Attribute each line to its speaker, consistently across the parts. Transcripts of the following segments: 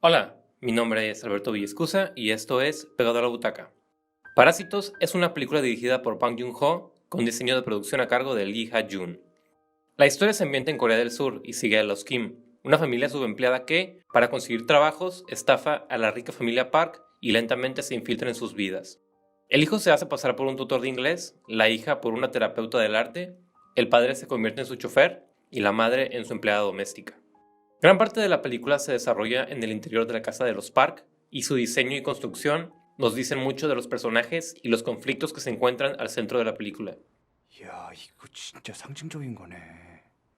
Speaker 1: Hola, mi nombre es Alberto Villescusa y esto es Pegado a la Butaca. Parásitos es una película dirigida por Bong Joon-ho con diseño de producción a cargo de Lee Ha-jun. La historia se ambienta en Corea del Sur y sigue a los Kim, una familia subempleada que, para conseguir trabajos, estafa a la rica familia Park y lentamente se infiltra en sus vidas. El hijo se hace pasar por un tutor de inglés, la hija por una terapeuta del arte, el padre se convierte en su chofer y la madre en su empleada doméstica. Gran parte de la película se desarrolla en el interior de la casa de los Park y su diseño y construcción nos dicen mucho de los personajes y los conflictos que se encuentran al centro de la película.
Speaker 2: 이야, 이거 진짜 상징적인 거네.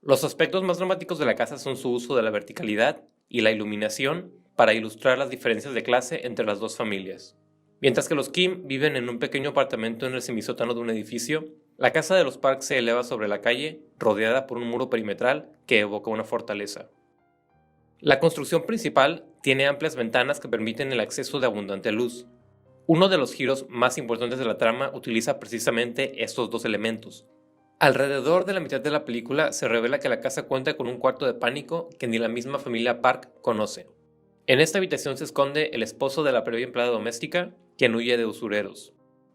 Speaker 1: Los aspectos más dramáticos de la casa son su uso de la verticalidad y la iluminación para ilustrar las diferencias de clase entre las dos familias. Mientras que los Kim viven en un pequeño apartamento en el semisótano de un edificio, la casa de los Park se eleva sobre la calle, rodeada por un muro perimetral que evoca una fortaleza. La construcción principal tiene amplias ventanas que permiten el acceso de abundante luz. Uno de los giros más importantes de la trama utiliza precisamente estos dos elementos. Alrededor de la mitad de la película se revela que la casa cuenta con un cuarto de pánico que ni la misma familia Park conoce. En esta habitación se esconde el esposo de la previa empleada doméstica, quien huye de usureros.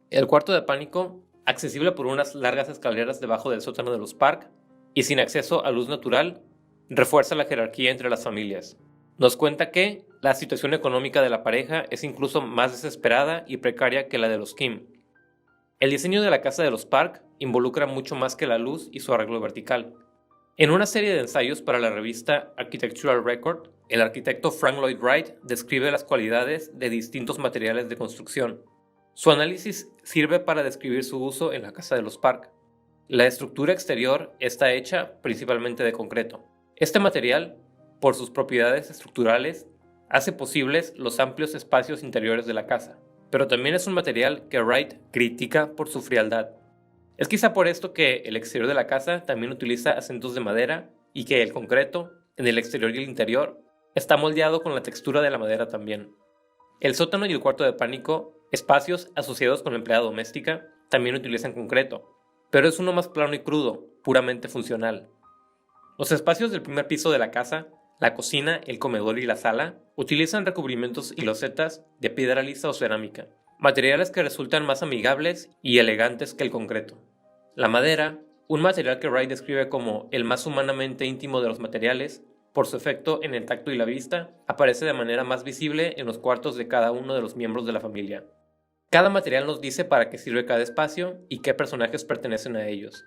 Speaker 1: El cuarto de pánico, accesible por unas largas escaleras debajo del sótano de los Park y sin acceso a luz natural, refuerza la jerarquía entre las familias. Nos cuenta que la situación económica de la pareja es incluso más desesperada y precaria que la de los Kim. El diseño de la casa de los Park involucra mucho más que la luz y su arreglo vertical. En una serie de ensayos para la revista Architectural Record, el arquitecto Frank Lloyd Wright describe las cualidades de distintos materiales de construcción. Su análisis sirve para describir su uso en la casa de los Park. La estructura exterior está hecha principalmente de concreto. Este material, por sus propiedades estructurales, hace posibles los amplios espacios interiores de la casa, pero también es un material que Wright critica por su frialdad. Es quizá por esto que el exterior de la casa también utiliza acentos de madera y que el concreto, en el exterior y el interior, está moldeado con la textura de la madera también. El sótano y el cuarto de pánico, espacios asociados con la empleada doméstica, también utilizan concreto, pero es uno más plano y crudo, puramente funcional. Los espacios del primer piso de la casa, la cocina, el comedor y la sala, utilizan recubrimientos y losetas de piedra lisa o cerámica, materiales que resultan más amigables y elegantes que el concreto. La madera, un material que Wright describe como el más humanamente íntimo de los materiales, por su efecto en el tacto y la vista, aparece de manera más visible en los cuartos de cada uno de los miembros de la familia. Cada material nos dice para qué sirve cada espacio y qué personajes pertenecen a ellos.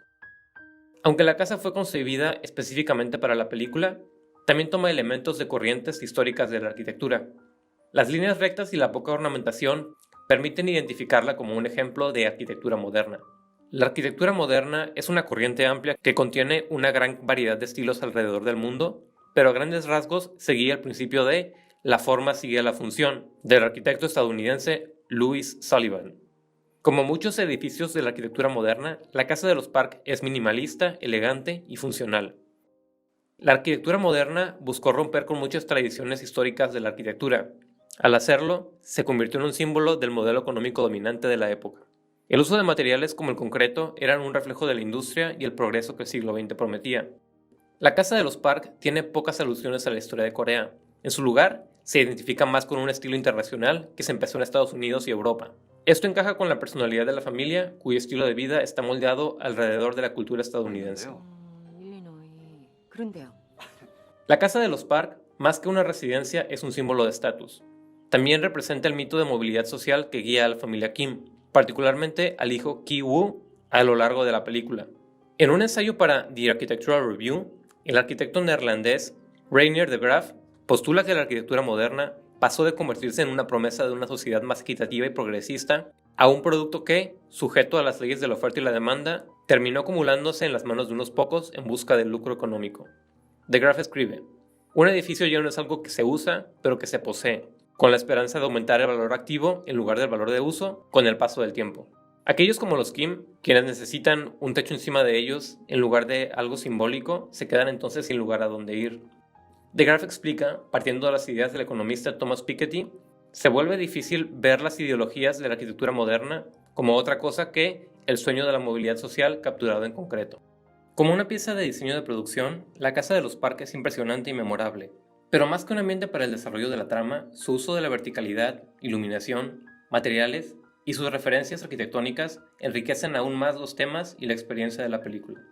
Speaker 1: Aunque la casa fue concebida específicamente para la película, también toma elementos de corrientes históricas de la arquitectura. Las líneas rectas y la poca ornamentación permiten identificarla como un ejemplo de arquitectura moderna. La arquitectura moderna es una corriente amplia que contiene una gran variedad de estilos alrededor del mundo, pero a grandes rasgos seguía el principio de la forma sigue la función del arquitecto estadounidense Louis Sullivan. Como muchos edificios de la arquitectura moderna, la casa de los Park es minimalista, elegante y funcional. La arquitectura moderna buscó romper con muchas tradiciones históricas de la arquitectura. Al hacerlo, se convirtió en un símbolo del modelo económico dominante de la época. El uso de materiales como el concreto eran un reflejo de la industria y el progreso que el siglo XX prometía. La casa de los Park tiene pocas alusiones a la historia de Corea. En su lugar, se identifica más con un estilo internacional que se empezó en Estados Unidos y Europa. Esto encaja con la personalidad de la familia, cuyo estilo de vida está moldeado alrededor de la cultura estadounidense.
Speaker 3: 일리노이. 그런데요.
Speaker 1: La casa de los Park, más que una residencia, es un símbolo de estatus. También representa el mito de movilidad social que guía a la familia Kim, particularmente al hijo Ki-woo, a lo largo de la película. En un ensayo para The Architectural Review, el arquitecto neerlandés Reinier de Graaf postula que la arquitectura moderna pasó de convertirse en una promesa de una sociedad más equitativa y progresista a un producto que, sujeto a las leyes de la oferta y la demanda, terminó acumulándose en las manos de unos pocos en busca del lucro económico. De Graaf escribe: un edificio ya no es algo que se usa, pero que se posee, con la esperanza de aumentar el valor activo en lugar del valor de uso con el paso del tiempo. Aquellos como los Kim, quienes necesitan un techo encima de ellos en lugar de algo simbólico, se quedan entonces sin lugar a dónde ir. De Graaf explica, partiendo de las ideas del economista Thomas Piketty, se vuelve difícil ver las ideologías de la arquitectura moderna como otra cosa que el sueño de la movilidad social capturado en concreto. Como una pieza de diseño de producción, la casa de los Park es impresionante y memorable. Pero más que un ambiente para el desarrollo de la trama, su uso de la verticalidad, iluminación, materiales y sus referencias arquitectónicas enriquecen aún más los temas y la experiencia de la película.